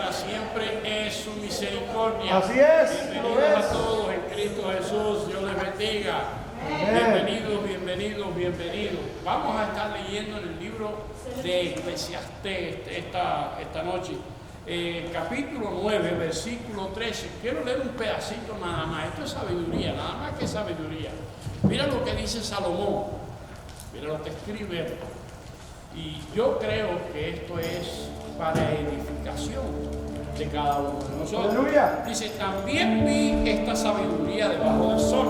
para siempre es su misericordia. Así es. Bienvenidos a todos en Cristo Jesús. Dios les bendiga. Bienvenidos, bienvenidos, bienvenidos. Vamos a estar leyendo en el libro de Eclesiastés esta noche. Capítulo 9, versículo 13. Quiero leer un pedacito nada más. Esto es sabiduría, nada más que sabiduría. Mira lo que dice Salomón. Mira lo que escribe él. Y yo creo que esto es para edificación de cada uno de nosotros. Aleluya. Dice, también vi esta sabiduría debajo del sol,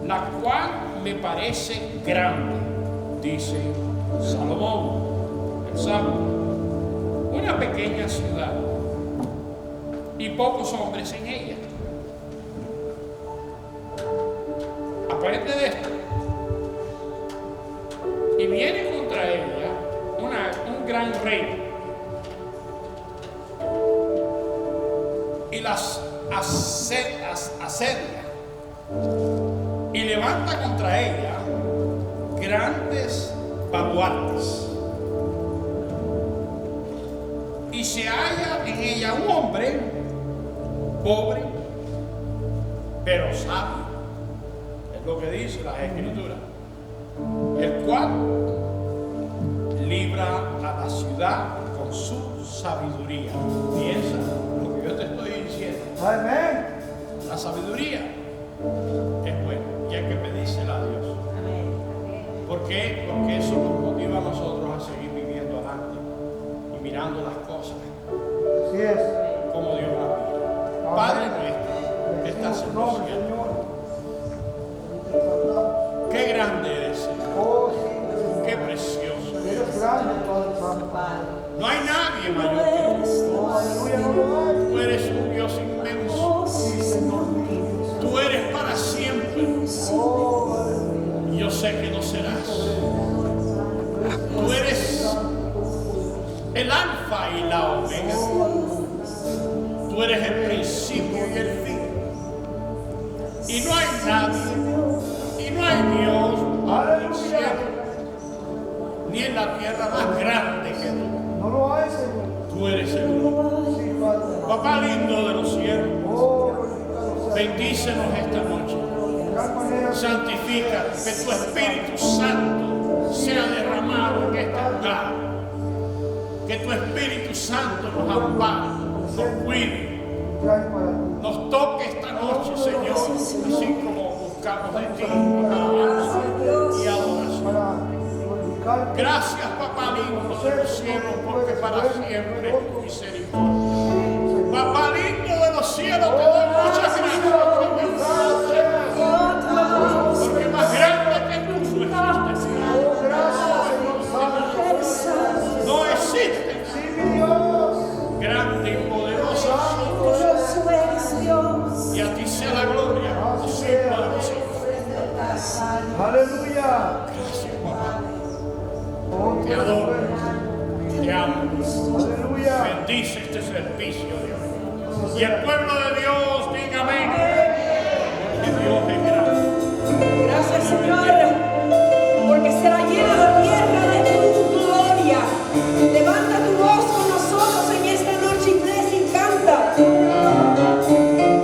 la cual me parece grande, dice Salomón, el sabio. Una pequeña ciudad y pocos hombres en ella. Aprende de esto. Y viene contra ella un gran rey y las asedia y levanta contra ella grandes baluartes. Y se halla en ella un hombre pobre, pero sabio. Es lo que dice la Escritura. El cual libra a la ciudad con su sabiduría. Piensa lo que yo te estoy diciendo. Amén. La sabiduría es buena y hay que pedírsela a Dios. ¿Por qué? Porque eso nos motiva a nosotros a seguir viviendo adelante y mirando las cosas Así es. como Dios las mira. Padre nuestro, que estás en los cielos, qué grande eres, Señor. Oh, sí. Qué precioso. Eres grande, Padre Santo. No hay nadie mayor que tú. Oh, aleluya, no lo hay. Tú eres un Dios inmenso. Sí, Señor. Tú eres para siempre. Oh, aleluya. Y yo sé que no serás. Tú eres el alfa y la omega. Tú eres el principio y el fin. Y no hay nadie, y no hay Dios en el cielo, ni en la tierra más grande que tú. No lo hay, Señor. Tú eres el único. Sí, Padre. Papá lindo de los cielos, Oh, glorificado sea. bendícenos esta noche. De gran manera. Santifica, que tu Espíritu Santo sea derramado en esta lugar. Que tu Espíritu Santo nos ampare, nos cuide, Trae para ti. nos toque esta noche, Señor, así como buscamos de ti alabanza y adoración. Para glorificar. Gracias, Papá lindo de los cielos, porque para siempre es tu misericordia. Papá lindo de los cielos, te doy muchas gracias, Señor. Porque más grande que tú no existe, Señor. Oh, gracias, Señor Santo. No existe. Sí, mi Dios. Grande y poderoso y a ti sea la gloria por siempre de nosotros. Aleluya. Gracias, papá. Oh, Te adoro, te amo. aleluya. Bendice este servicio, Dios. Y el pueblo de Dios diga amén. Porque Dios es grande. Gracias, Señor, porque será llena la tierra de tu gloria. Levanta tu voz con nosotros en esta noche, iglesia, y canta. Hey.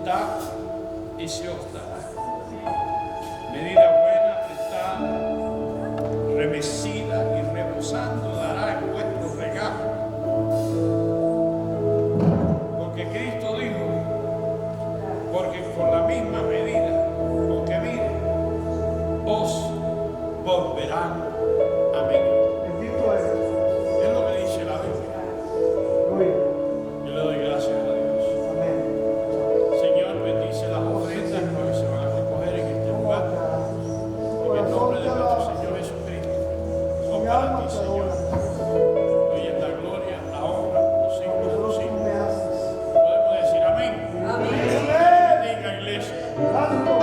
da y se os dará. Medida buena, prestada, remecida y rebosando dará en vuestro regazo. Porque Cristo dijo, porque con la misma medida con que mire, os volverán a medir. Bendito eres. Es lo que dice la Biblia. Gloria. Yo le doy gracias a Dios. Amén. Señor, bendice las ofrendas que se van a recoger en este lugar. En el nombre de nuestro Señor Jesucristo. Son Mi para alma ti, te Señor. adora. Hoy en la gloria, la honra, los siglos de los Tú siglos. me haces. Podemos decir amén. Amén. Bendiga, iglesia. Santo.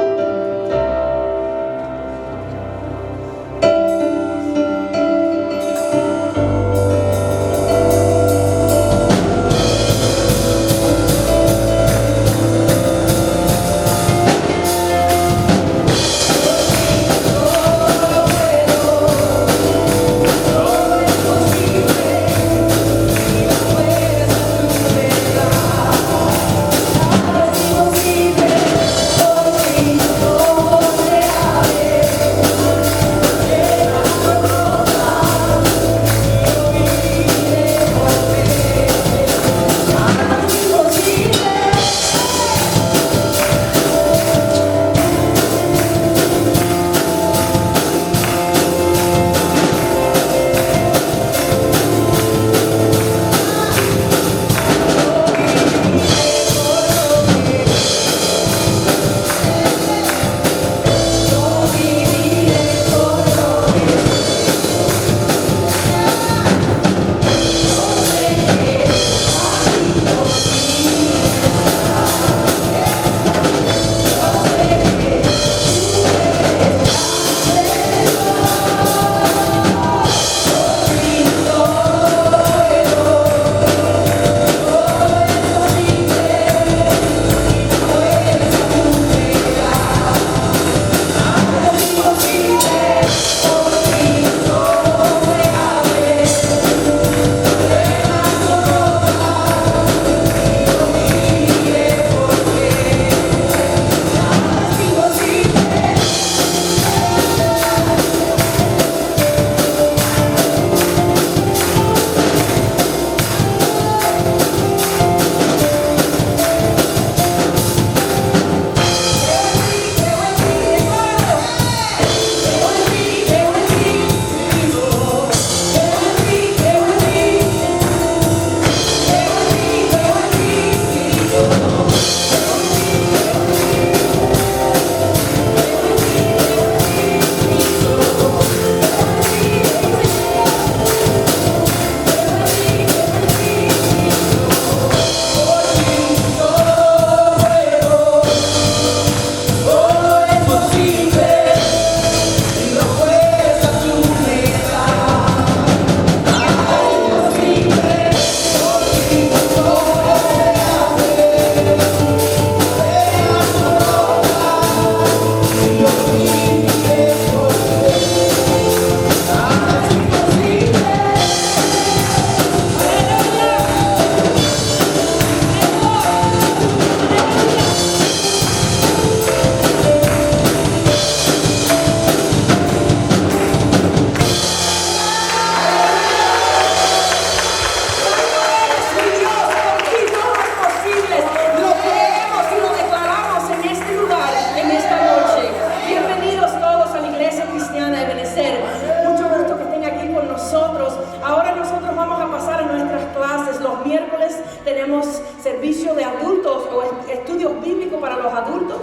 servicio de adultos o estudios bíblicos para los adultos.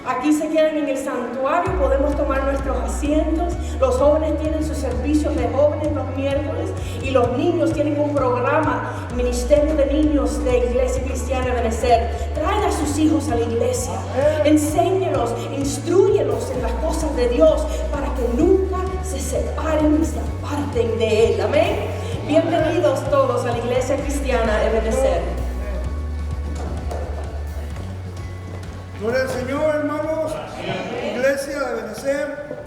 Aquí se quedan en el santuario, podemos tomar nuestros asientos. Los jóvenes tienen sus servicios de jóvenes los miércoles y los niños tienen un programa, Ministerio de Niños de Iglesia Cristiana Ebenecer. Traigan a sus hijos a la iglesia, enséñelos, instrúyelos en las cosas de Dios para que nunca se separen ni se aparten de Él. Amén. Bienvenidos todos a la Iglesia Cristiana Ebenecer. Gloria al Señor, hermanos. Iglesia de Ebenecer.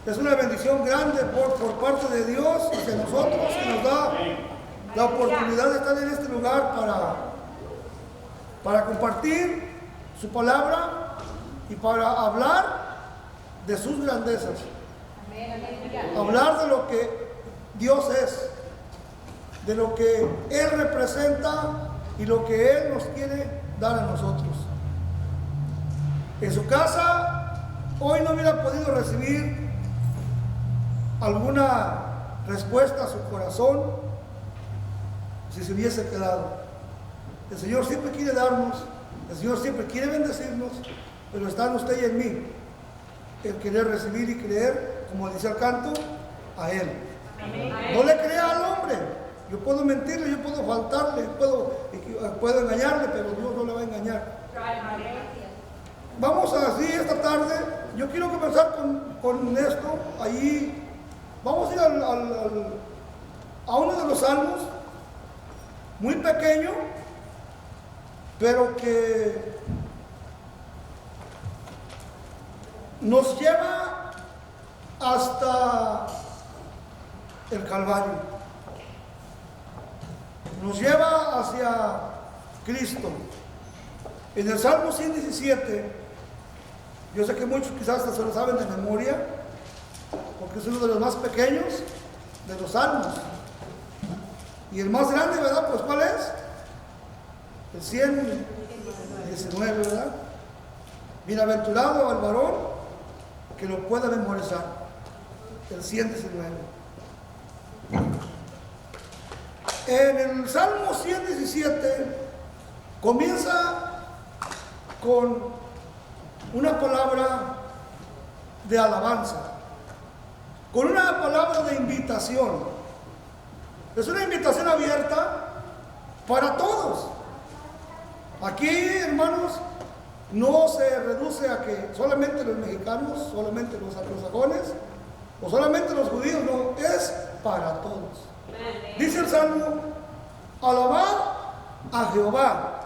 Es una bendición grande por parte de Dios hacia nosotros, que nos da la oportunidad de estar en este lugar para compartir su palabra y para hablar de sus grandezas. Hablar de lo que Dios es, de lo que Él representa y lo que Él nos quiere dar a nosotros. En su casa hoy no hubiera podido recibir alguna respuesta a su corazón si se hubiese quedado. El Señor siempre quiere darnos, el Señor siempre quiere bendecirnos, pero está en usted y en mí el querer recibir y creer, como dice el canto, a Él. No le crea al hombre. Yo puedo mentirle, yo puedo faltarle, puedo engañarle, pero Dios no le va a engañar. Vamos así esta tarde. Yo quiero comenzar con esto. Allí vamos a ir a uno de los salmos, muy pequeño, pero que nos lleva hasta el Calvario, nos lleva hacia Cristo. En el Salmo 117, yo sé que muchos quizás hasta se lo saben de memoria, porque es uno de los más pequeños de los salmos, y el más grande, ¿verdad? Pues ¿cuál es? El 119, ¿verdad? Bienaventurado al varón que lo pueda memorizar. El 119. En el Salmo 117 comienza con una palabra de alabanza, con una palabra de invitación. Es una invitación abierta para todos. Aquí, hermanos, no se reduce a que solamente los mexicanos, solamente los anglosajones o solamente los judíos, no, es para todos. Dice el Salmo: alabad a Jehová.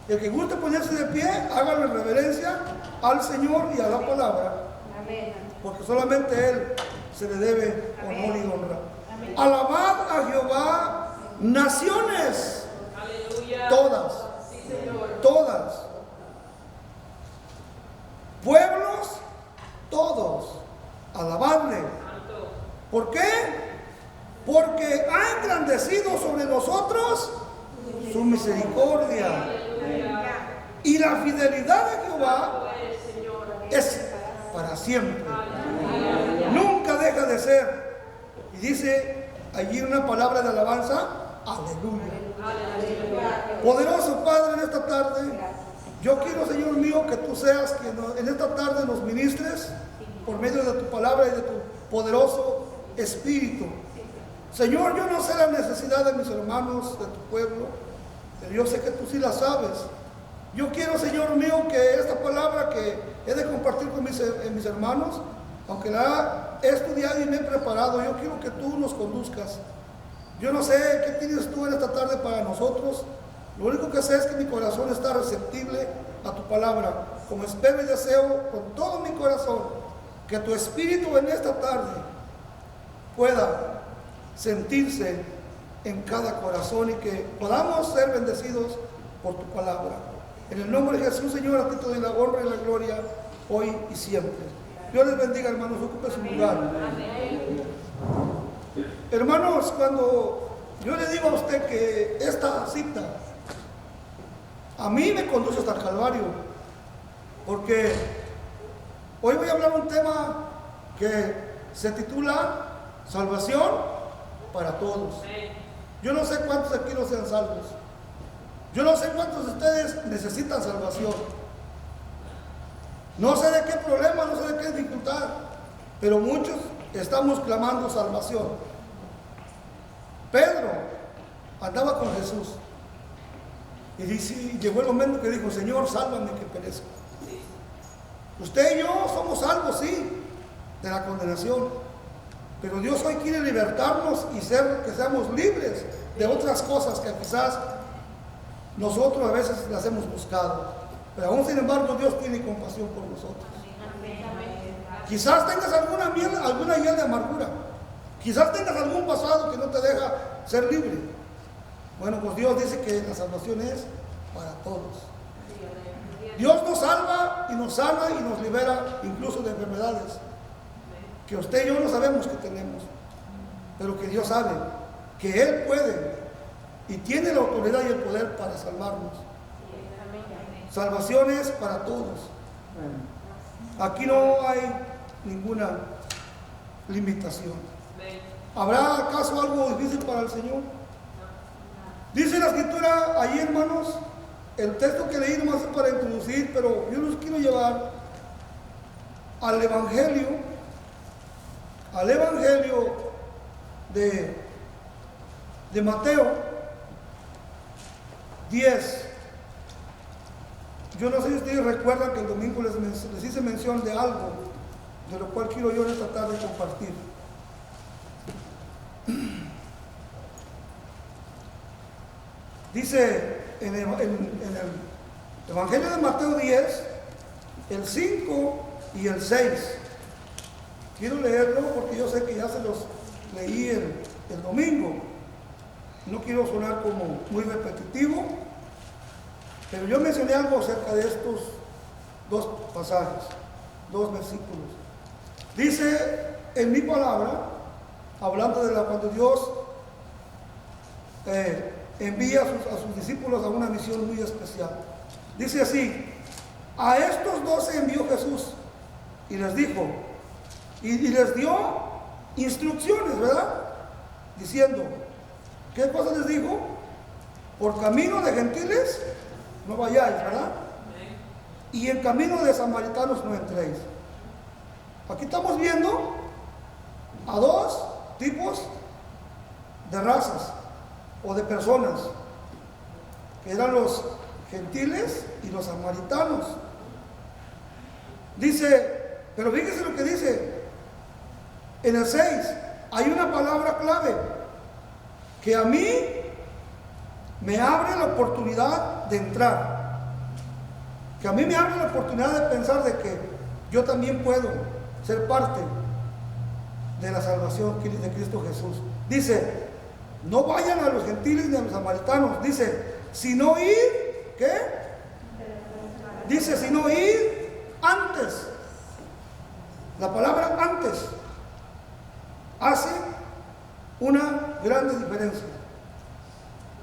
El que guste ponerse de pie, hágale reverencia al Señor y a la palabra, porque solamente Él se le debe honor y honra. Alabad a Jehová, naciones, todas, todas, pueblos, todos, alabadle. ¿Por qué? Porque ha engrandecido sobre nosotros su misericordia, y la fidelidad de Jehová es para siempre, nunca deja de ser. Y dice allí una palabra de alabanza: aleluya. Poderoso Padre, en esta tarde yo quiero, Señor mío, que tú seas que en esta tarde nos ministres por medio de tu palabra y de tu poderoso Espíritu. Señor, yo no sé la necesidad de mis hermanos, de tu pueblo, pero yo sé que tú sí la sabes. Yo quiero, Señor mío, que esta palabra que he de compartir con mis hermanos, aunque la he estudiado y me he preparado, yo quiero que tú nos conduzcas. Yo no sé qué tienes tú en esta tarde para nosotros. Lo único que sé es que mi corazón está receptible a tu palabra. Como espero y deseo con todo mi corazón que tu Espíritu en esta tarde pueda sentirse en cada corazón y que podamos ser bendecidos por tu palabra. En el nombre de Jesús, Señor, a ti te doy la honra y la gloria hoy y siempre. Dios les bendiga, hermanos, ocupe su lugar. Hermanos, cuando yo le digo a usted que esta cita a mí me conduce hasta el Calvario, porque hoy voy a hablar un tema que se titula Salvación para todos. Yo no sé cuántos aquí no sean salvos. Yo no sé cuántos de ustedes necesitan salvación. No sé de qué problema, no sé de qué dificultad, pero muchos estamos clamando salvación. Pedro andaba con Jesús y llegó el momento que dijo: Señor, sálvame que perezco. Usted y yo somos salvos, sí, de la condenación, pero Dios hoy quiere libertarnos y que seamos libres de otras cosas que quizás nosotros a veces las hemos buscado, pero aún sin embargo Dios tiene compasión por nosotros. Quizás tengas alguna hiel de amargura, quizás tengas algún pasado que no te deja ser libre. Bueno, pues Dios dice que la salvación es para todos. Dios nos salva y nos sana y nos libera incluso de enfermedades que usted y yo no sabemos que tenemos, pero que Dios sabe que Él puede y tiene la autoridad y el poder para salvarnos. Salvaciones para todos. Aquí no hay ninguna limitación. ¿Habrá acaso algo difícil para el Señor? Dice la Escritura allí, hermanos, el texto que leí nomás es para introducir, pero yo los quiero llevar al Evangelio de Mateo 10. Yo no sé si ustedes recuerdan que el domingo les hice mención de algo, de lo cual quiero yo en esta tarde compartir. Dice en el Evangelio de Mateo 10, el 5 y el 6. Quiero leerlo porque yo sé que ya se los leí el domingo. No quiero sonar como muy repetitivo, pero yo mencioné algo acerca de estos dos pasajes, dos versículos. Dice en mi palabra, hablando de cuando Dios envía a sus discípulos a una misión muy especial. Dice así: a estos 12 envió Jesús y les dijo, y les dio instrucciones, ¿verdad? Diciendo, ¿qué cosa les dijo? Por camino de gentiles no vayáis, ¿verdad? Y en camino de samaritanos no entréis. Aquí estamos viendo a dos tipos de razas o de personas, que eran los gentiles y los samaritanos. Dice, pero fíjese lo que dice en el 6, hay una palabra clave que a mí me abre la oportunidad de entrar, que a mí me abre la oportunidad de pensar de que yo también puedo ser parte de la salvación de Cristo Jesús. Dice, no vayan a los gentiles ni a los samaritanos. Dice, sino ir, ¿qué? Dice, sino ir antes. La palabra antes hace una gran diferencia.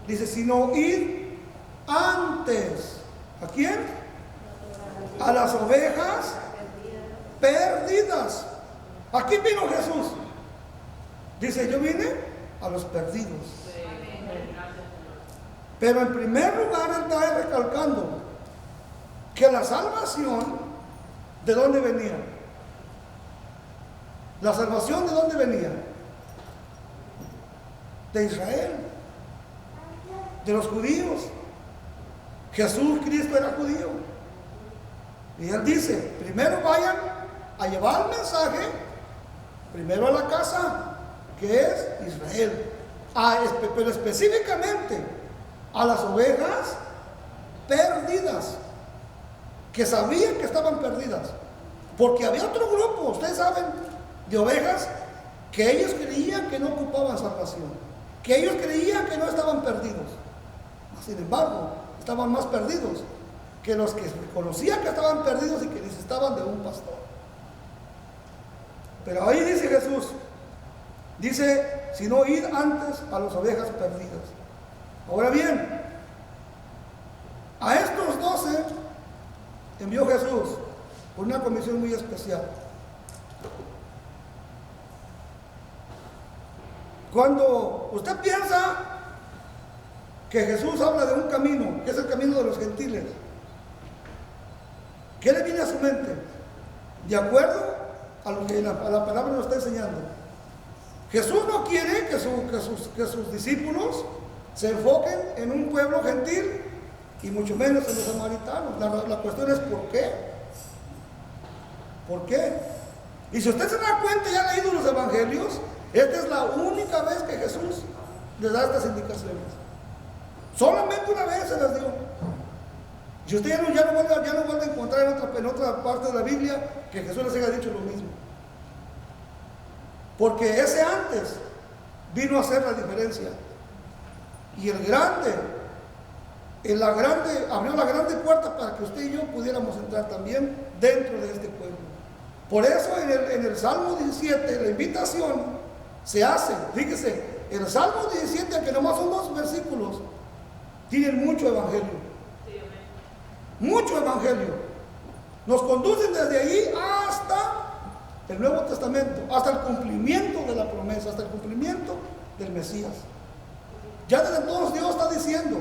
Dice, sino ir antes. ¿A quién? A las ovejas perdidas. Aquí vino Jesús. Dice, yo vine a los perdidos. Pero en primer lugar él está recalcando que la salvación, ¿de dónde venía? La salvación, ¿de dónde venía? De Israel, de los judíos. Jesús Cristo era judío. Y él dice, primero vayan a llevar el mensaje, primero a la casa, que es Israel, pero específicamente a las ovejas perdidas, que sabían que estaban perdidas, porque había otro grupo, ustedes saben, de ovejas que ellos creían que no ocupaban salvación, que ellos creían que no estaban perdidos. Sin embargo, estaban más perdidos que los que conocían que estaban perdidos y que necesitaban de un pastor. Pero ahí dice Jesús, dice, sino ir antes a las ovejas perdidas. Ahora bien, a estos 12 envió Jesús por una comisión muy especial. Cuando usted piensa que Jesús habla de un camino, que es el camino de los gentiles, ¿qué le viene a su mente? De acuerdo a lo que la palabra nos está enseñando. Jesús no quiere que sus discípulos se enfoquen en un pueblo gentil y mucho menos en los samaritanos. La cuestión es ¿por qué? ¿Por qué? Y si usted se da cuenta, ya ha leído los evangelios, esta es la única vez que Jesús les da estas indicaciones. Solamente una vez se las dio. Y usted ya no vuelve a encontrar en otra parte de la Biblia que Jesús les haya dicho lo mismo. Porque ese antes vino a hacer la diferencia. Y el grande abrió la grande puerta para que usted y yo pudiéramos entrar también dentro de este pueblo. Por eso en el Salmo 17 la invitación se hace. Fíjese, el Salmo 17, aunque nomás son 2 versículos, tienen mucho evangelio. Mucho evangelio. Nos conducen desde ahí hasta el Nuevo Testamento, hasta el cumplimiento de la promesa, hasta el cumplimiento del Mesías. Ya desde entonces Dios está diciendo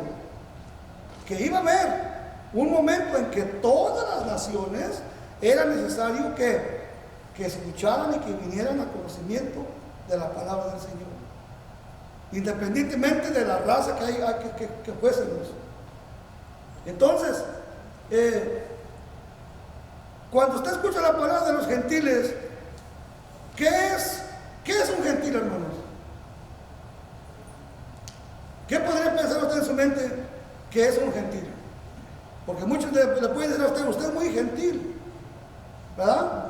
que iba a haber un momento en que todas las naciones era necesario que escucharan y que vinieran al conocimiento de la palabra del Señor, independientemente de la raza que fuésemos. Entonces, cuando usted escucha la palabra de los gentiles, ¿qué es un gentil, hermanos? ¿Qué podría pensar usted en su mente que es un gentil? Porque muchos le pueden decir a usted es muy gentil, ¿verdad?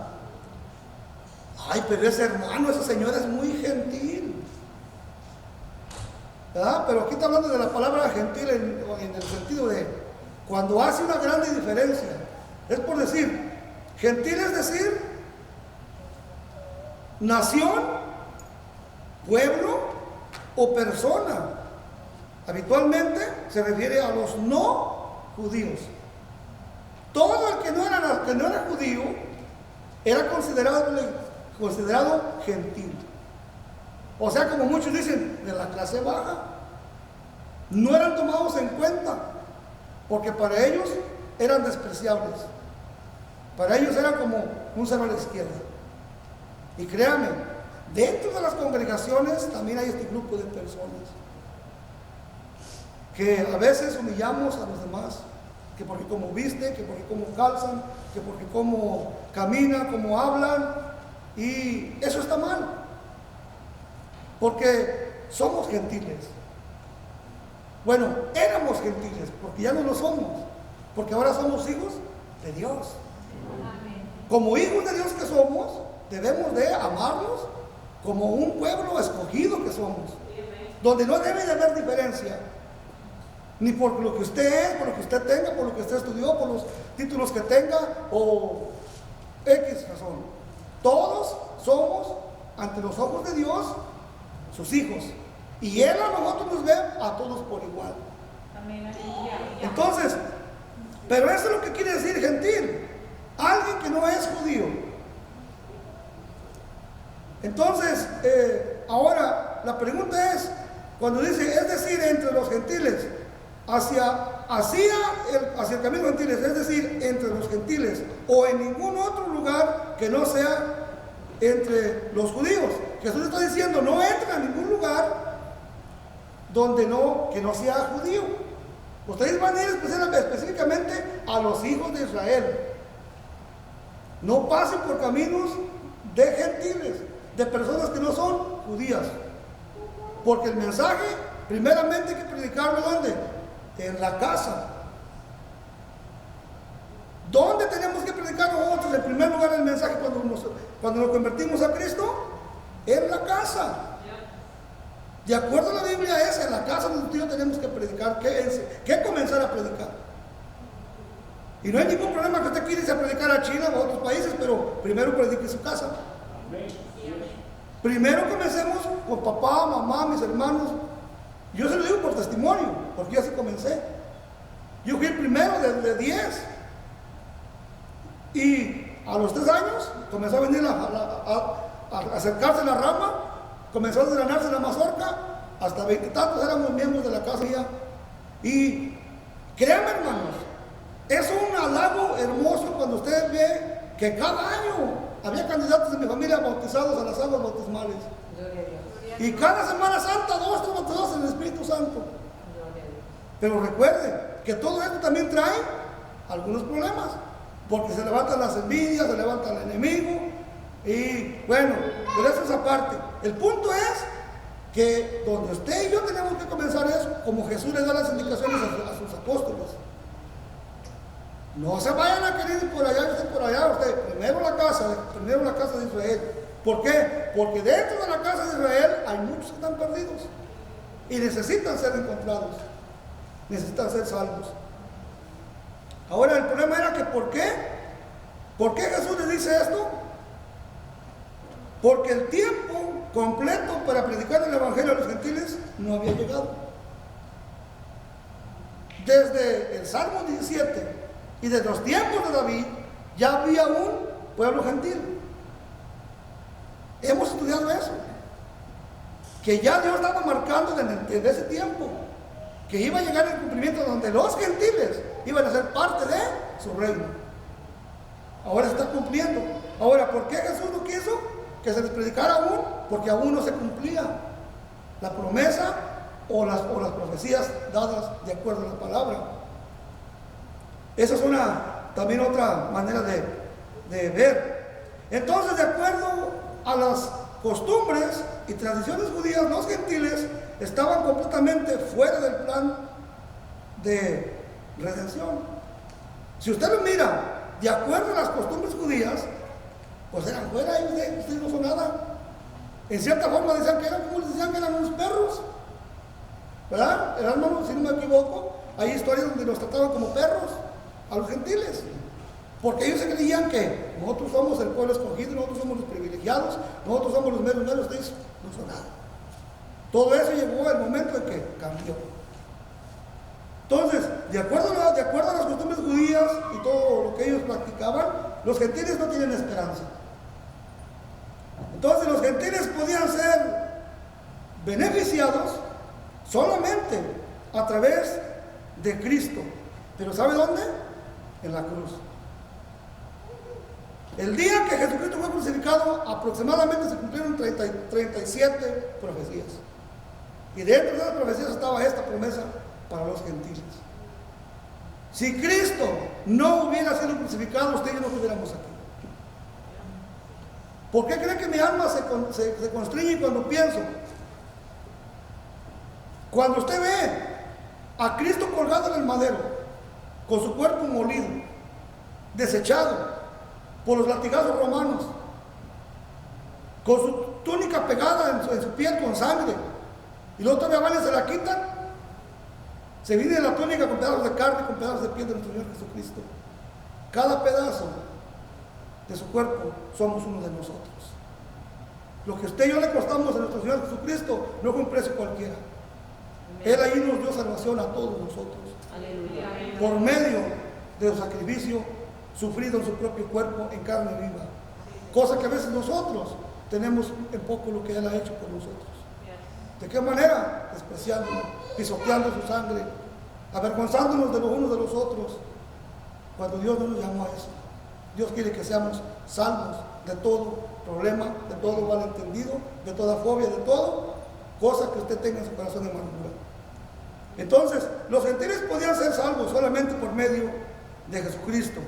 Ay, pero ese hermano, esa señora es muy gentil, ¿verdad? Pero aquí está hablando de la palabra gentil en el sentido de cuando hace una grande diferencia. Es por decir, gentil es decir, nación, pueblo o persona. Habitualmente se refiere a los no judíos. Todo el que no era judío era considerado gentil. O sea, como muchos dicen, de la clase baja. No eran tomados en cuenta, porque para ellos eran despreciables. Para ellos era como un cero a la izquierda. Y créanme, dentro de las congregaciones también hay este grupo de personas que a veces humillamos a los demás, que porque como visten, que porque como calzan, que porque como caminan, como hablan, y eso está mal, porque somos gentiles. Bueno, éramos gentiles, porque ya no lo somos, porque ahora somos hijos de Dios. Como hijos de Dios que somos, debemos de amarnos como un pueblo escogido que somos, donde no debe de haber diferencia, ni por lo que usted es, por lo que usted tenga, por lo que usted estudió, por los títulos que tenga o X razón. Todos somos, ante los ojos de Dios, sus hijos, y Él a nosotros nos ve a todos por igual. Entonces, pero eso es lo que quiere decir gentil, alguien que no es judío. Entonces, ahora la pregunta es, cuando dice, es decir, entre los gentiles, hacia el camino gentiles, es decir, entre los gentiles o en ningún otro lugar que no sea entre los judíos. Jesús está diciendo, no entra a ningún lugar que no sea judío. Ustedes van a ir específicamente a los hijos de Israel. No pasen por caminos de gentiles, de personas que no son judías, porque el mensaje primeramente hay que predicarlo ¿dónde? En la casa. ¿Dónde tenemos que predicar nosotros en primer lugar el mensaje cuando nos convertimos a Cristo? En la casa. De acuerdo a la Biblia es en la casa donde nosotros tenemos que predicar, que comenzar a predicar. Y no hay ningún problema que usted quiera irse a predicar a China o a otros países, pero primero predique en su casa. Primero comencemos con papá, mamá, mis hermanos. Yo se lo digo por testimonio, porque yo así comencé. Yo fui el primero de 10. Y a los 3 años comenzó a venir a acercarse la rama, comenzó a desgranarse la mazorca, hasta 20 y tantos éramos miembros de la casa ya. Y créanme, hermanos, es un halago hermoso cuando usted ve que cada año había candidatos de mi familia bautizados a las aguas bautismales. Y cada Semana Santa, 2 bautizados en el Espíritu Santo. Pero recuerde que todo esto también trae algunos problemas, porque se levantan las envidias, se levanta el enemigo, y bueno, pero eso es aparte. El punto es que donde usted y yo tenemos que comenzar es como Jesús le da las indicaciones a sus apóstoles. No se vayan a querer ir por allá, usted, primero la casa de Israel. ¿Por qué? Porque dentro de la casa de Israel hay muchos que están perdidos y necesitan ser encontrados. necesitan ser salvos. Ahora el problema era que ¿por qué? ¿Por qué Jesús les dice esto? Porque el tiempo completo para predicar el evangelio a los gentiles no había llegado. Desde el Salmo 17 y desde los tiempos de David ya había un pueblo gentil. Hemos estudiado eso, que ya Dios estaba marcando desde ese tiempo que iba a llegar el cumplimiento donde los gentiles iban a ser parte de su reino. Ahora se está cumpliendo. Ahora, ¿por qué Jesús no quiso que se les predicara aún? Porque aún no se cumplía la promesa o las profecías dadas de acuerdo a la palabra. Esa es también otra manera de ver. Entonces, de acuerdo a las costumbres y tradiciones judías, los gentiles estaban completamente fuera del plan de redención. Si usted lo mira de acuerdo a las costumbres judías, pues eran fuera, ustedes no son nada. En cierta forma decían que eran unos perros, ¿verdad? Hermanos, si no me equivoco, hay historias donde los trataban como perros a los gentiles, porque ellos se creían que nosotros somos el pueblo escogido, nosotros somos los privilegiados, nosotros somos los meros, ustedes no son nada. Todo eso llegó al momento en que cambió. Entonces, de acuerdo a las costumbres judías y todo lo que ellos practicaban, los gentiles no tienen esperanza. Entonces, los gentiles podían ser beneficiados solamente a través de Cristo. ¿Pero sabe dónde? En la cruz. El día que Jesucristo fue crucificado, aproximadamente se cumplieron 37 profecías. Y dentro de esas profecías estaba esta promesa para los gentiles. Si Cristo no hubiera sido crucificado, usted y yo no estuviéramos aquí. ¿Por qué cree que mi alma se constriñe cuando pienso? Cuando usted ve a Cristo colgado en el madero, con su cuerpo molido, desechado por los latigazos romanos, con su túnica pegada en su piel con sangre, y luego todavía van y se la quitan, se viene la túnica con pedazos de carne, con pedazos de piel de nuestro Señor Jesucristo. Cada pedazo de su cuerpo somos uno de nosotros. Lo que usted y yo le costamos a nuestro Señor Jesucristo no fue un precio cualquiera. Él ahí nos dio salvación a todos nosotros. Aleluya. Por medio de su sacrificio sufrido en su propio cuerpo en carne viva. Cosa que a veces nosotros tenemos en poco lo que Él ha hecho por nosotros. ¿De qué manera? Despreciándonos, pisoteando su sangre, avergonzándonos de los unos de los otros, cuando Dios no nos llamó a eso. Dios quiere que seamos salvos de todo problema, de todo malentendido, de toda fobia, de todo cosa que usted tenga en su corazón de amargura. Entonces, los gentiles podían ser salvos solamente por medio de Jesucristo.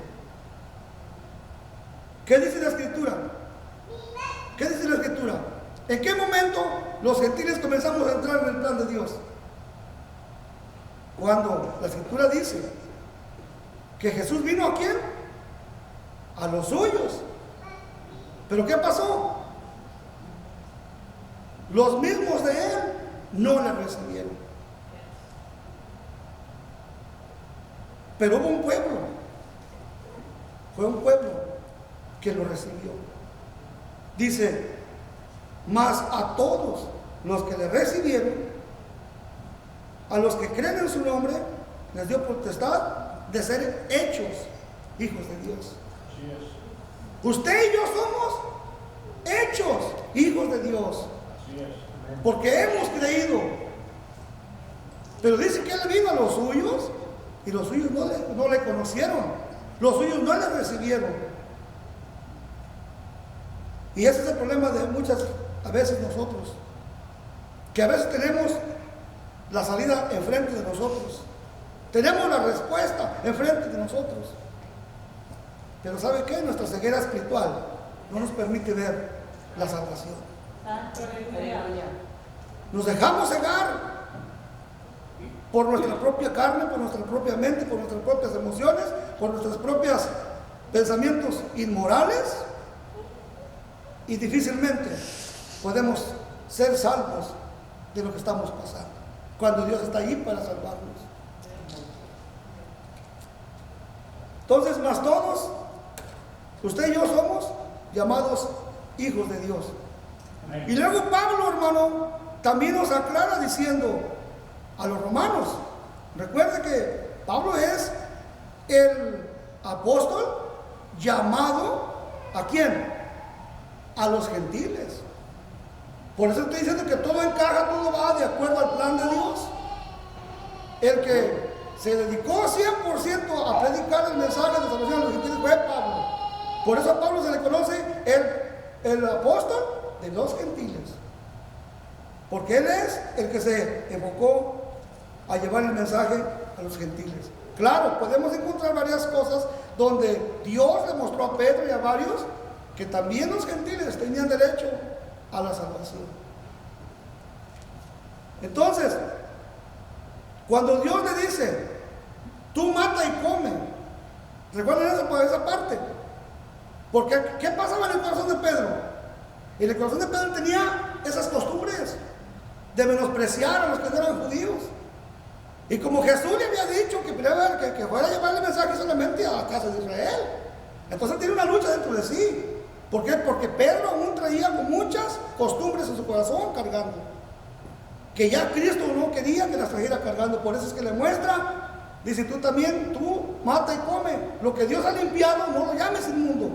¿Qué dice la Escritura? ¿Qué dice la Escritura? ¿En qué momento los gentiles comenzamos a entrar en el plan de Dios? Cuando la Escritura dice que Jesús vino ¿a quién? A los suyos. ¿Pero qué pasó? Los mismos de Él no le recibieron. Pero hubo un pueblo, fue un pueblo que lo recibió. Dice, mas a todos los que le recibieron, a los que creen en su nombre, les dio potestad de ser hechos hijos de Dios. Usted y yo somos hechos hijos de Dios, porque hemos creído. Pero dice que Él vino a los suyos y los suyos no le conocieron, los suyos no le recibieron. Y ese es el problema de a veces nosotros, que a veces tenemos la salida enfrente de nosotros, tenemos la respuesta enfrente de nosotros, pero ¿sabe qué? Nuestra ceguera espiritual no nos permite ver la salvación. Nos dejamos cegar por nuestra propia carne, por nuestra propia mente, por nuestras propias emociones, por nuestros propios pensamientos inmorales, y difícilmente podemos ser salvos de lo que estamos pasando, cuando Dios está ahí para salvarnos. Entonces, más todos, usted y yo somos llamados hijos de Dios. Amén. Y luego Pablo, hermano, también nos aclara diciendo a los romanos, recuerde que Pablo es el apóstol llamado ¿a quién? A los gentiles. Por eso estoy diciendo que todo encaja, todo va de acuerdo al plan de Dios. El que se dedicó 100% a predicar el mensaje de salvación a los gentiles fue Pablo. Por eso a Pablo se le conoce el apóstol de los gentiles, porque él es el que se enfocó a llevar el mensaje a los gentiles. Claro, podemos encontrar varias cosas donde Dios le mostró a Pedro y a varios que también los gentiles tenían derecho a la salvación. Entonces, cuando Dios le dice, tú mata y come, recuerden esa parte, porque ¿qué pasaba en el corazón de Pedro? En el corazón de Pedro tenía esas costumbres de menospreciar a los que no eran judíos. Y como Jesús le había dicho que fuera a llevar el mensaje solamente a la casa de Israel, entonces tiene una lucha dentro de sí. ¿Por qué? Porque Pedro aún traía muchas costumbres en su corazón cargando, que ya Cristo no quería que las trajera cargando. Por eso es que le muestra, dice, tú también, tú mata y come. Lo que Dios ha limpiado, no lo llames inmundo.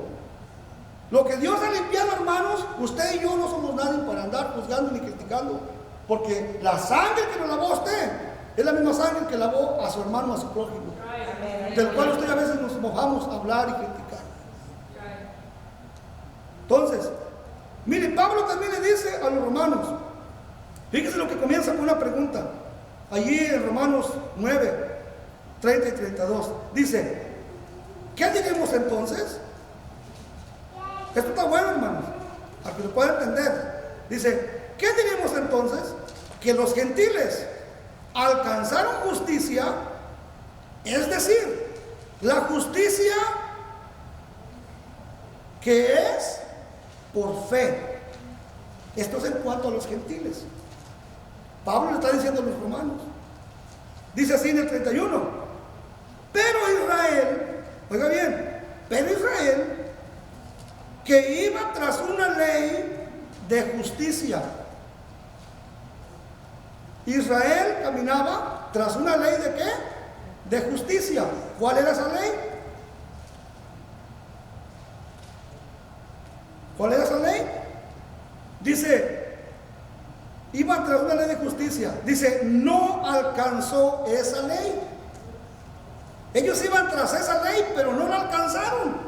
Lo que Dios ha limpiado, hermanos, usted y yo no somos nadie para andar juzgando ni criticando, porque la sangre que nos lavó a usted es la misma sangre que lavó a su hermano, a su prójimo, del cual usted a veces nos mojamos a hablar y criticar. Entonces, mire, Pablo también le dice a los romanos, fíjese lo que comienza con una pregunta, allí en Romanos 9, 30 y 32, dice, ¿qué diremos entonces? Esto está bueno, hermanos, para que lo puedan entender. Dice, ¿qué diremos entonces? Que los gentiles alcanzaron justicia, es decir, la justicia que es por fe. Esto es en cuanto a los gentiles. Pablo le está diciendo a los romanos. Dice así en el 31. Pero Israel, oiga bien, pero Israel, que iba tras una ley de justicia. Israel caminaba tras una ley de ¿qué? De justicia. ¿Cuál era esa ley? ¿Cuál era esa ley? Dice, iban tras una ley de justicia. Dice, no alcanzó esa ley. Ellos iban tras esa ley, pero no la alcanzaron.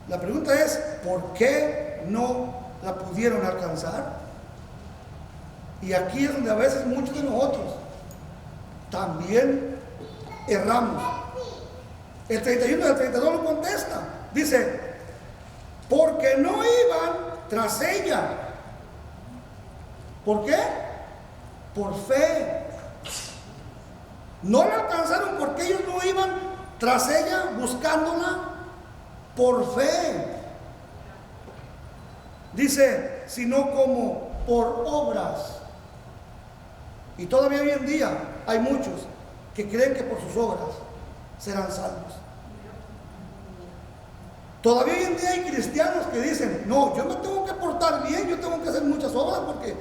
La pregunta es, ¿por qué no la pudieron alcanzar? Y aquí es donde a veces muchos de nosotros también erramos. El 31 del 32 lo contesta. Dice, porque no iban tras ella. ¿Por qué? Por fe. No la alcanzaron porque ellos no iban tras ella buscándola por fe. Dice, sino como por obras. Y todavía hoy en día hay muchos que creen que por sus obras serán salvos. Todavía hoy en día hay cristianos que dicen, no, yo me tengo que portar bien, yo tengo que hacer muchas obras, porque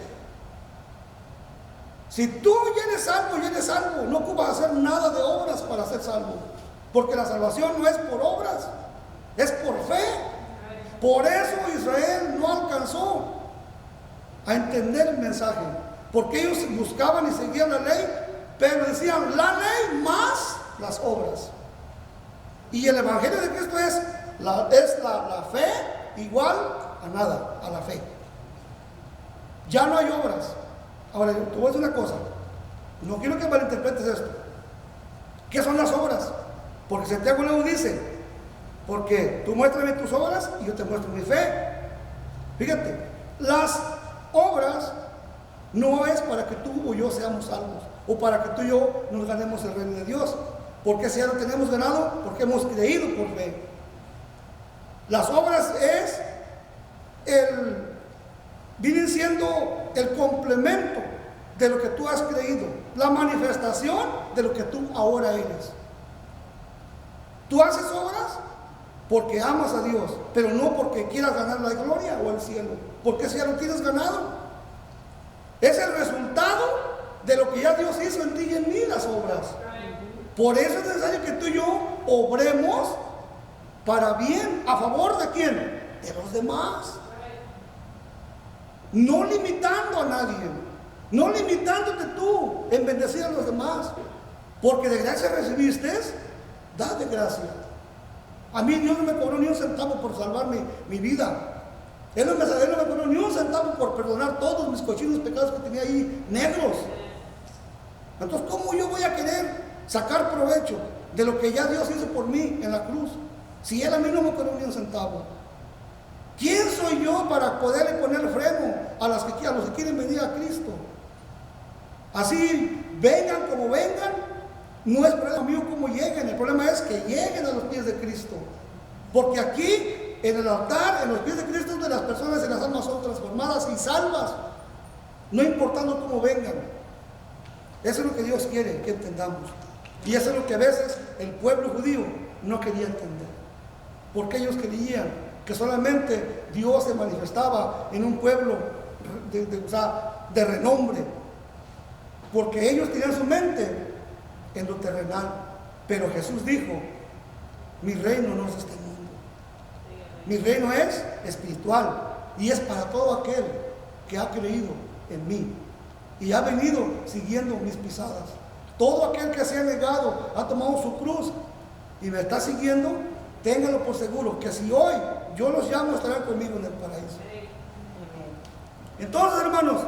si tú ya eres salvo, no ocupas hacer nada de obras para ser salvo, porque la salvación no es por obras, es por fe. Por eso Israel no alcanzó a entender el mensaje, porque ellos buscaban y seguían la ley, pero decían la ley más las obras. Y el evangelio de Cristo es la fe igual a nada, a la fe. Ya no hay obras. Ahora, te voy a decir una cosa, no quiero que malinterpretes esto. ¿Qué son las obras? Porque Santiago luego dice, porque tú muéstrame tus obras y yo te muestro mi fe. Fíjate, las obras no es para que tú o yo seamos salvos, o para que tú y yo nos ganemos el reino de Dios, porque si ya lo tenemos ganado, porque hemos creído por fe. Las obras vienen siendo el complemento de lo que tú has creído, la manifestación de lo que tú ahora eres. Tú haces obras porque amas a Dios, pero no porque quieras ganar la gloria o el cielo, porque si ya lo tienes ganado. Es el resultado de lo que ya Dios hizo en ti y en mí, las obras. Por eso es necesario que tú y yo obremos para bien. ¿A favor de quién? De los demás. No limitando a nadie, no limitándote tú en bendecir a los demás, porque de gracia recibiste, da de gracia. A mí Dios no me cobró ni un centavo por salvar mi vida. Él no me cobró ni un centavo por perdonar todos mis cochinos pecados que tenía ahí negros. Entonces, ¿cómo yo voy a querer sacar provecho de lo que ya Dios hizo por mí en la cruz, si Él a mí no me cobró ni un centavo? ¿Quién soy yo para poderle poner freno a los que quieren venir a Cristo? Así vengan como vengan, no es problema mío cómo lleguen, el problema es que lleguen a los pies de Cristo. Porque aquí, en el altar, en los pies de Cristo, donde las personas y las almas son transformadas y salvas, no importando cómo vengan. Eso es lo que Dios quiere que entendamos. Y eso es lo que a veces el pueblo judío no quería entender. Porque ellos creían que solamente Dios se manifestaba en un pueblo de renombre, porque ellos tenían su mente en lo terrenal. Pero Jesús dijo: mi reino no es este mundo, mi reino es espiritual, y es para todo aquel que ha creído en mí y ha venido siguiendo mis pisadas. Todo aquel que se ha negado, ha tomado su cruz y me está siguiendo, ténganlo por seguro que si hoy yo los llamo, estarán conmigo en el paraíso. Entonces, hermanos,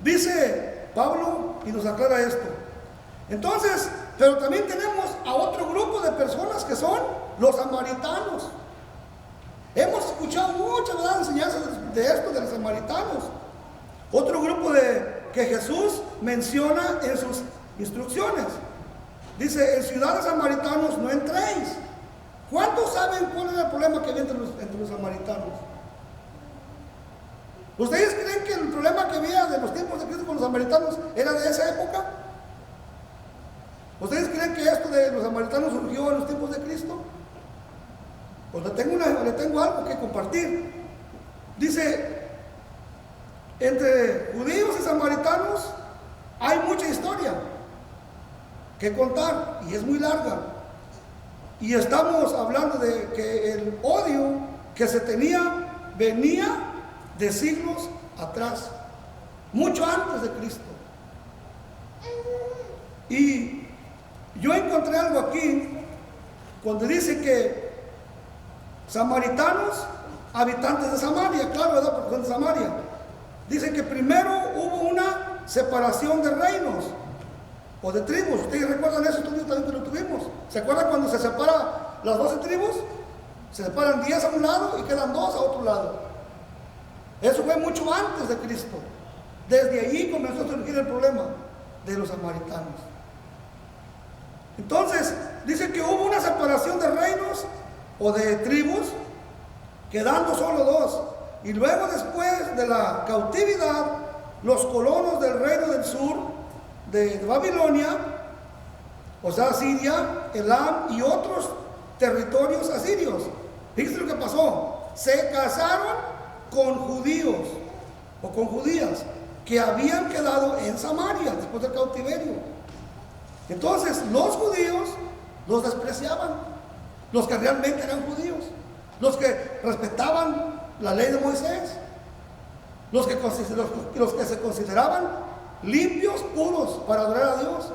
dice Pablo y nos aclara esto. Entonces, pero también tenemos a otro grupo de personas que son los samaritanos. Hemos escuchado muchas enseñanzas de esto, de los samaritanos. Otro grupo que Jesús menciona en sus instrucciones. Dice: en ciudades samaritanos no entréis. ¿Cuántos saben cuál era el problema que había entre los samaritanos? ¿Ustedes creen que el problema que había de los tiempos de Cristo con los samaritanos era de esa época? ¿Ustedes creen que esto de los samaritanos surgió en los tiempos de Cristo? Pues le tengo algo que compartir. Dice: entre judíos y samaritanos hay mucha historia que contar y es muy larga. Y estamos hablando de que el odio que se tenía venía de siglos atrás, mucho antes de Cristo. Y yo encontré algo aquí cuando dice que samaritanos, habitantes de Samaria, claro, ¿verdad? Porque son de Samaria. Dice que primero hubo una separación de reinos o de tribus. Ustedes recuerdan eso, también que lo tuvimos. ¿Se acuerdan cuando se separan las 12 tribus? Se separan 10 a un lado y quedan 2 a otro lado. Eso fue mucho antes de Cristo. Desde allí comenzó a surgir el problema de los samaritanos. Entonces, dice que hubo una separación de reinos o de tribus, quedando solo 2. Y luego, después de la cautividad, los colonos del reino del sur de Babilonia, o sea, Siria, Elam y otros territorios asirios. Fíjense lo que pasó: se casaron con judíos o con judías que habían quedado en Samaria después del cautiverio. Entonces los judíos los despreciaban, los que realmente eran judíos, los que respetaban la ley de Moisés, los que se consideraban limpios, puros para adorar a Dios.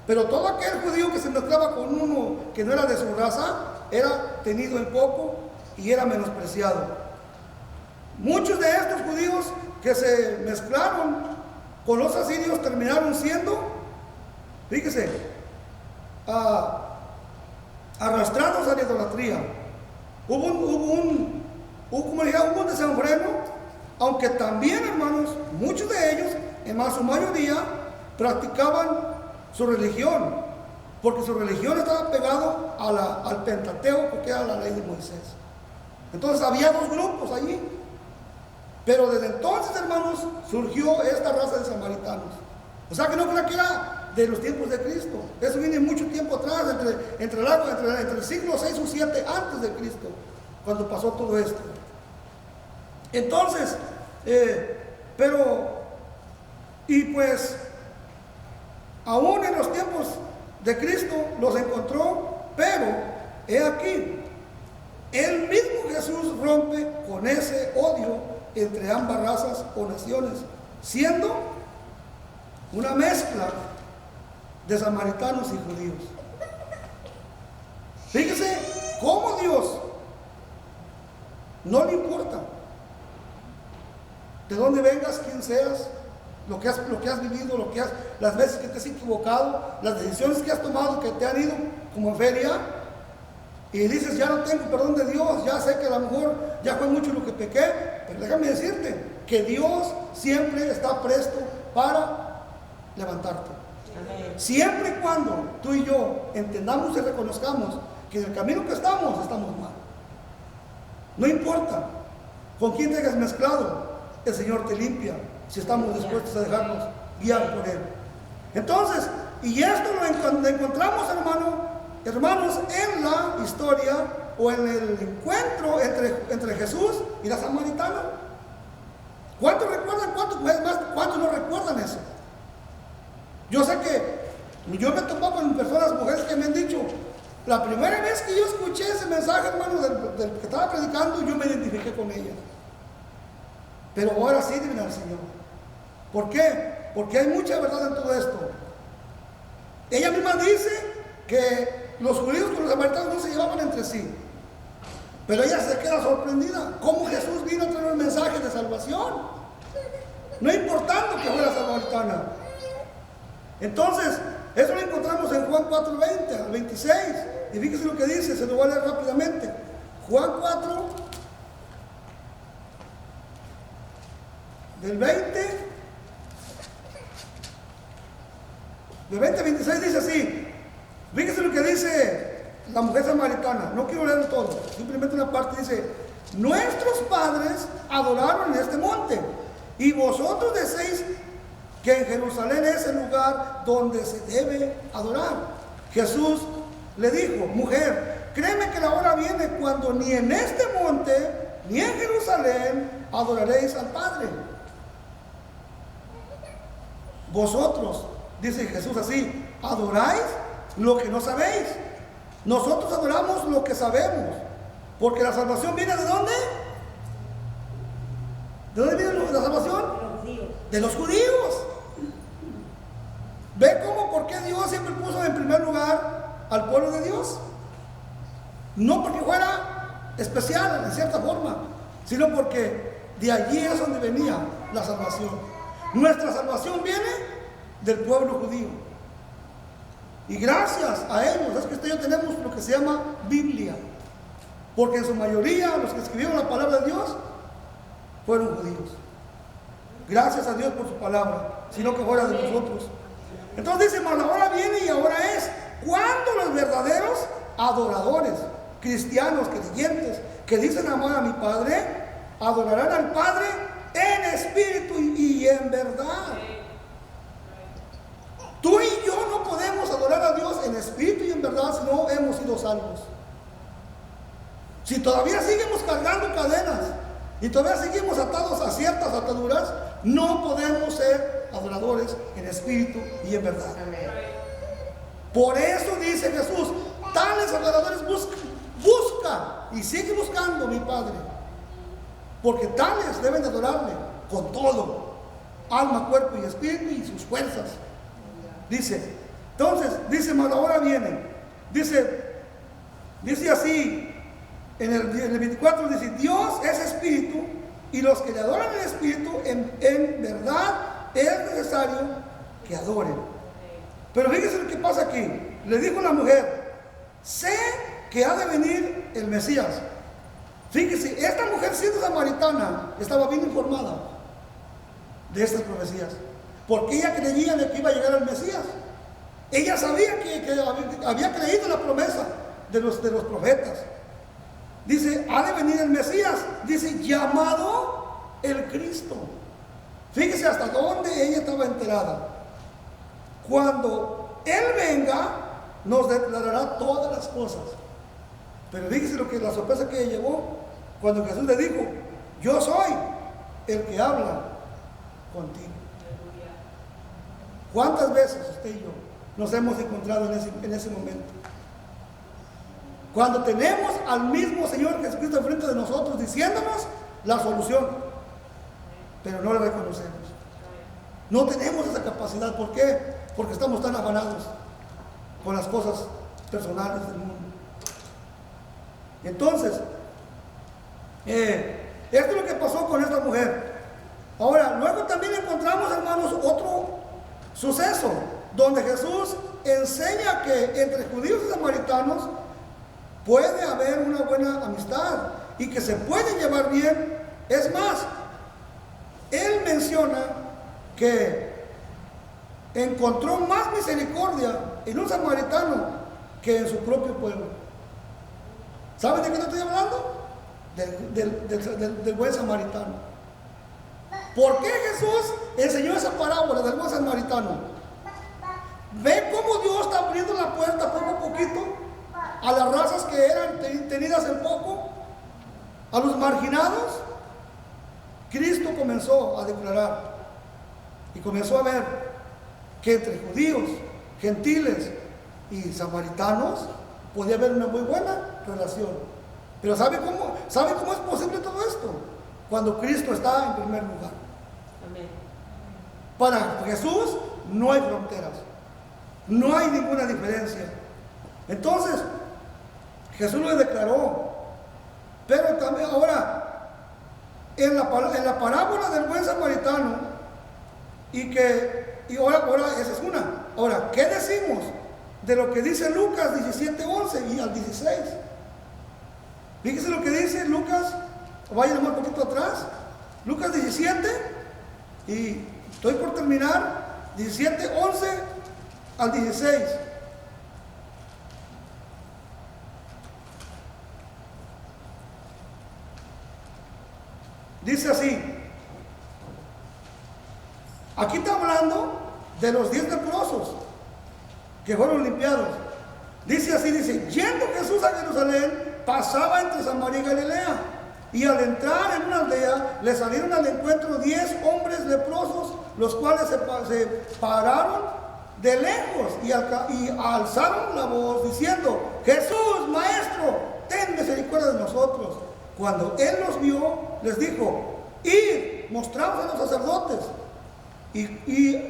Pero todo aquel judío que se mezclaba con uno que no era de su raza era tenido en poco y era menospreciado. Muchos de estos judíos que se mezclaron con los asirios terminaron siendo, fíjese, arrastrados a la idolatría. Hubo un desenfreno, aunque también, hermanos, muchos de ellos, en más su mayoría, practicaban su religión, porque su religión estaba pegado al Pentateuco, que era la ley de Moisés. Entonces había 2 grupos allí. Pero desde entonces, hermanos, surgió esta raza de samaritanos. O sea que no creo que era de los tiempos de Cristo. Eso viene mucho tiempo atrás, entre el siglo 6 o 7 antes de Cristo, cuando pasó todo esto. Entonces, pues, aún en los tiempos de Cristo los encontró, pero he aquí, el mismo Jesús rompe con ese odio entre ambas razas o naciones, siendo una mezcla de samaritanos y judíos. Fíjese cómo Dios no le importa de dónde vengas, quién seas, lo que has vivido, las veces que te has equivocado, las decisiones que has tomado que te han ido como en feria, y dices, ya no tengo perdón de Dios, ya sé que a lo mejor ya fue mucho lo que pequé, pero déjame decirte que Dios siempre está presto para levantarte. Amén. Siempre y cuando tú y yo entendamos y reconozcamos que en el camino que estamos mal. No importa con quién te hayas mezclado, el Señor te limpia si estamos dispuestos a dejarnos guiar por Él. Entonces, y esto lo encontramos, hermanos, en la historia o en el encuentro entre Jesús y la samaritana. ¿Cuántos recuerdan? ¿Cuántos no recuerdan eso? Yo sé que yo me he topado con personas, mujeres que me han dicho, la primera vez que yo escuché ese mensaje, hermano, del que estaba predicando, yo me identifiqué con ella. Pero ahora sí, deben al Señor. ¿Por qué? Porque hay mucha verdad en todo esto. Ella misma dice que los judíos con los samaritanos no se llevaban entre sí. Pero ella se queda sorprendida. ¿Cómo Jesús vino a traer un mensaje de salvación? No importando que fuera samaritana. Entonces, eso lo encontramos en Juan 4:20 al 26. Y fíjese lo que dice, se lo voy a leer rápidamente. Juan 4, del 20 a 26 dice así. Fíjese lo que dice la mujer samaritana. No quiero leerlo todo, simplemente una parte dice: nuestros padres adoraron en este monte, y vosotros decís que en Jerusalén es el lugar donde se debe adorar. Jesús le dijo: mujer, créeme que la hora viene cuando ni en este monte ni en Jerusalén adoraréis al Padre. Vosotros, dice Jesús así, adoráis lo que no sabéis. Nosotros adoramos lo que sabemos, porque la salvación viene ¿de dónde? ¿De dónde viene la salvación? De los judíos. ¿Ve cómo? ¿Por qué Dios siempre puso en primer lugar al pueblo de Dios? No porque fuera especial en cierta forma, sino porque de allí es donde venía la salvación. Nuestra salvación viene del pueblo judío. Y gracias a ellos es que usted y yo tenemos lo que se llama Biblia. Porque en su mayoría los que escribieron la palabra de Dios fueron judíos. Gracias a Dios por su palabra, sino que fuera de nosotros. Entonces dice, mas ahora viene y ahora es cuando los verdaderos adoradores, cristianos, creyentes, que dicen amar a mi Padre, adorarán al Padre en espíritu y en verdad. Tú y yo no podemos adorar a Dios en espíritu y en verdad si no hemos sido salvos. Si todavía seguimos cargando cadenas y todavía seguimos atados a ciertas ataduras, no podemos ser adoradores en espíritu y en verdad. Por eso dice Jesús, tales adoradores busca y sigue buscando mi Padre, porque tales deben de adorarle con todo, alma, cuerpo y espíritu y sus fuerzas. Dice, entonces, dice, mas ahora viene, dice así, en el 24 dice, Dios es espíritu, y los que le adoran en espíritu, en verdad, es necesario que adoren. Pero fíjense lo que pasa aquí. Le dijo la mujer, sé que ha de venir el Mesías. Fíjense, esta mujer siendo samaritana estaba bien informada de estas profecías, porque ella creía que iba a llegar el Mesías. Ella sabía que había creído la promesa de los profetas. Dice, ha de venir el Mesías, dice, llamado el Cristo. Fíjese hasta dónde ella estaba enterada. Cuando Él venga, nos declarará todas las cosas. Pero fíjese lo que la sorpresa que llevó cuando Jesús le dijo: yo soy el que habla contigo. ¿Cuántas veces usted y yo nos hemos encontrado en ese momento? Cuando tenemos al mismo Señor Jesucristo enfrente de nosotros diciéndonos la solución, pero no la reconocemos. No tenemos esa capacidad. ¿Por qué? Porque estamos tan afanados con las cosas personales del mundo. Entonces, esto es lo que pasó con esta mujer. Ahora, luego también encontramos, hermanos, otro suceso donde Jesús enseña que entre judíos y samaritanos puede haber una buena amistad y que se puede llevar bien. Es más, Él menciona que encontró más misericordia en un samaritano que en su propio pueblo. ¿Saben de qué no estoy hablando? Del buen samaritano. ¿Por qué Jesús enseñó esa parábola del buen samaritano? Ve cómo Dios está abriendo la puerta poco a poquito a las razas que eran tenidas en poco, a los marginados. Cristo comenzó a declarar y comenzó a ver que entre judíos, gentiles y samaritanos podía haber una muy buena relación. Pero ¿sabe cómo es posible todo esto? Cuando Cristo está en primer lugar. Amén. Para Jesús no hay fronteras, no hay ninguna diferencia. Entonces Jesús lo declaró. Pero también ahora en la parábola del buen samaritano, y ahora esa es una. Ahora, ¿qué decimos de lo que dice Lucas 17:11 y al 16? Fíjese lo que dice Lucas. Vayan un poquito atrás. Lucas 17, y estoy por terminar. 17:11 al 16. Dice así. Aquí está hablando de los 10 leprosos que fueron limpiados. Dice así, yendo Jesús a Jerusalén, pasaba entre Samaria y Galilea, y al entrar en una aldea le salieron al encuentro 10 hombres leprosos, los cuales se pararon de lejos y alzaron la voz diciendo: Jesús, Maestro, ten misericordia de nosotros. Cuando Él los vio, les dijo: id, mostraos a los sacerdotes. Y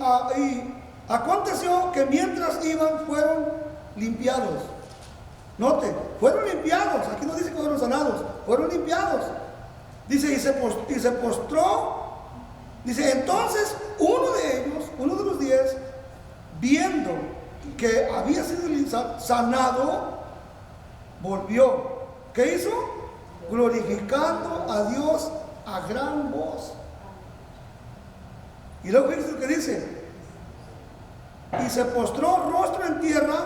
aconteció que mientras iban fueron limpiados. Note, fueron limpiados. Aquí no dice que fueron sanados, fueron limpiados. Dice, y se postró. Dice, entonces uno de ellos, uno de los 10, viendo que había sido sanado, volvió. ¿Qué hizo? Glorificando a Dios a gran voz. Y luego fíjense lo que dice: y se postró rostro en tierra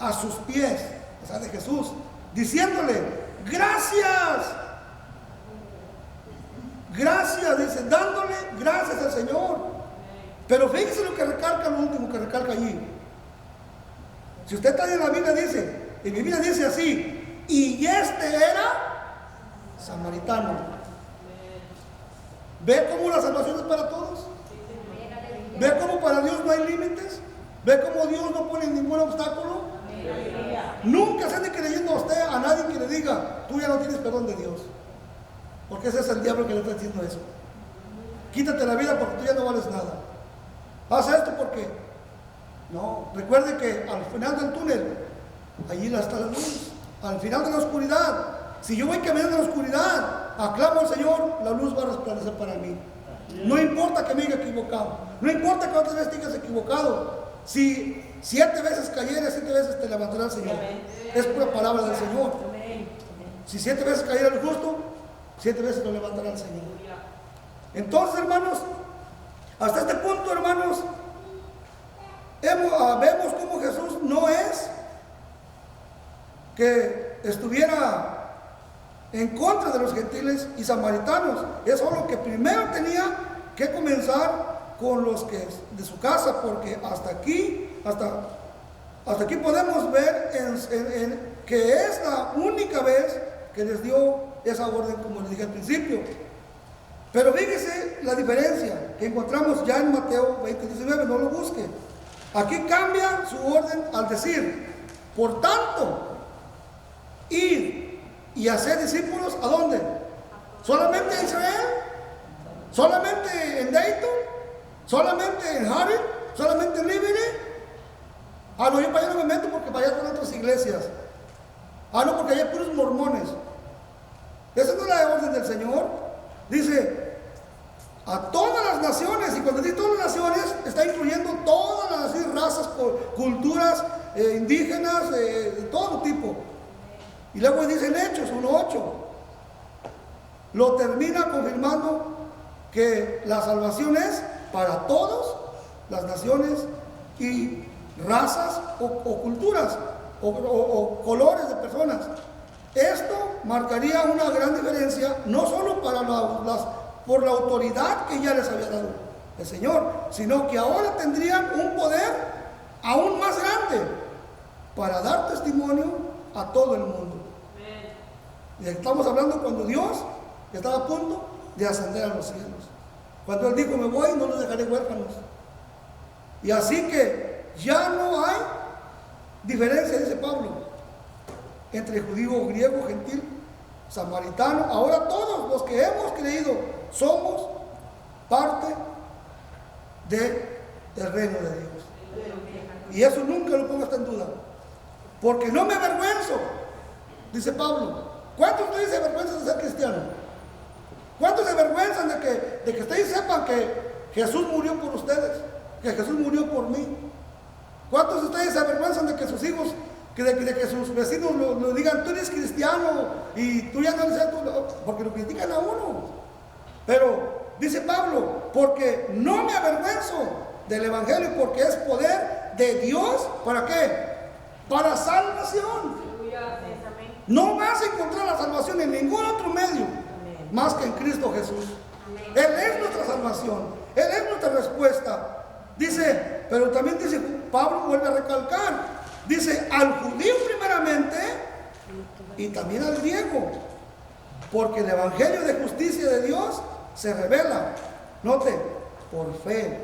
a sus pies, o sea, de Jesús, diciéndole: gracias, gracias, dice, dándole gracias al Señor. Pero fíjense lo que recalca, lo último que recalca allí. Si usted está en la Biblia, dice, en mi Biblia dice así: y este era samaritano. ¿Ve cómo la salvación es para todos? ¿Ve cómo para Dios no hay límites? ¿Ve cómo Dios no pone ningún obstáculo? Nunca se ande creyendo a usted, a nadie que le diga: tú ya no tienes perdón de Dios, porque ese es el diablo que le está diciendo eso. Quítate la vida porque tú ya no vales nada. Haz esto porque no. Recuerde que al final del túnel, allí está la luz. Al final de la oscuridad, si yo voy caminando en la oscuridad, aclamo al Señor, la luz va a resplandecer para mí. No importa que me haya equivocado, no importa que otras veces te hayas equivocado. Si 7 veces cayeras, 7 veces te levantará el Señor. Es pura palabra del Señor. Si 7 veces cayera el justo, 7 veces lo levantará el Señor. Entonces, hermanos, hasta este punto, hermanos, vemos cómo Jesús no es que estuviera en contra de los gentiles y samaritanos. Es solo que primero tenía que comenzar con los que de su casa, porque hasta aquí, hasta Hasta aquí podemos ver que es la única vez que les dio esa orden, como les dije al principio. Pero fíjese la diferencia que encontramos ya en Mateo 20:19, no lo busque. Aquí cambia su orden al decir, por tanto, ir y hacer discípulos, ¿a dónde? ¿Solamente en Israel? ¿Solamente en Dayton? ¿Solamente en Harvard? ¿Solamente en Liberty? Ah, no, yo para allá no me meto porque para allá están otras iglesias. Ah, no, porque allá hay puros mormones. Esa no es la orden del Señor. Dice, a todas las naciones, y cuando dice todas las naciones, está incluyendo todas las así, razas, culturas, indígenas, de todo tipo. Y luego dice en Hechos 1:8, lo termina confirmando que la salvación es para todas las naciones y razas o culturas o colores de personas. Esto marcaría una gran diferencia, no solo para por la autoridad que ya les había dado el Señor, sino que ahora tendrían un poder aún más grande para dar testimonio a todo el mundo. Y estamos hablando cuando Dios estaba a punto de ascender a los cielos. Cuando Él dijo, me voy, no los dejaré huérfanos. Y así que ya no hay diferencia, dice Pablo, entre judío, griego, gentil, samaritano. Ahora todos los que hemos creído somos parte del reino de Dios. Y eso nunca lo pongas en duda, porque no me avergüenzo, dice Pablo. ¿Cuántos de ustedes se avergüenzan de ser cristiano? ¿Cuántos se avergüenzan de que ustedes sepan que Jesús murió por ustedes, que Jesús murió por mí? ¿Cuántos de ustedes se avergüenzan de que sus hijos, de que sus vecinos lo digan, tú eres cristiano y tú ya no eres tú, porque lo critican a uno? Pero dice Pablo, porque no me avergüenzo del evangelio, porque es poder de Dios. ¿Para qué? Para salvación. No vas a encontrar la salvación en ningún otro medio más que en Cristo Jesús. Él es nuestra salvación, Él es nuestra respuesta. Dice, pero también dice, Pablo vuelve a recalcar, dice, al judío primeramente y también al griego, porque el evangelio de justicia de Dios se revela, note, por fe,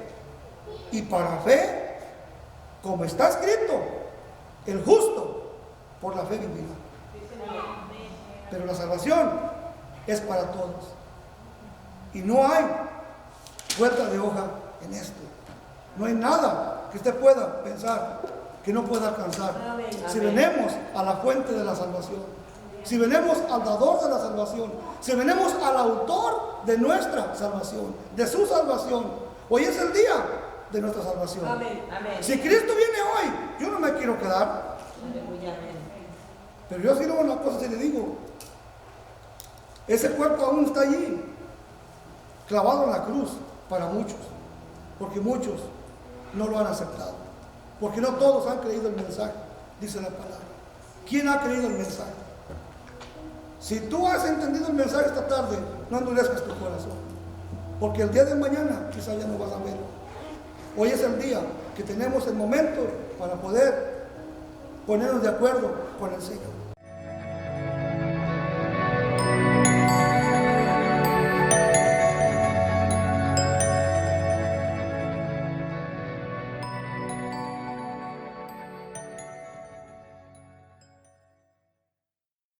y para fe, como está escrito, el justo por la fe vivirá. Pero la salvación es para todos, y no hay vuelta de hoja en esto. No hay nada que usted pueda pensar que no pueda alcanzar. Si venimos a la fuente de la salvación, si venimos al dador de la salvación, si venimos al autor de nuestra salvación, de su salvación, hoy es el día de nuestra salvación. Si Cristo viene hoy, yo no me quiero quedar. Pero yo sí luego una cosa se le digo, ese cuerpo aún está allí, clavado en la cruz para muchos, porque muchos no lo han aceptado, porque no todos han creído el mensaje, dice la palabra. ¿Quién ha creído el mensaje? Si tú has entendido el mensaje esta tarde, no endurezcas tu corazón, porque el día de mañana quizá ya no vas a verlo. Hoy es el día que tenemos el momento para poder ponernos de acuerdo con el Señor.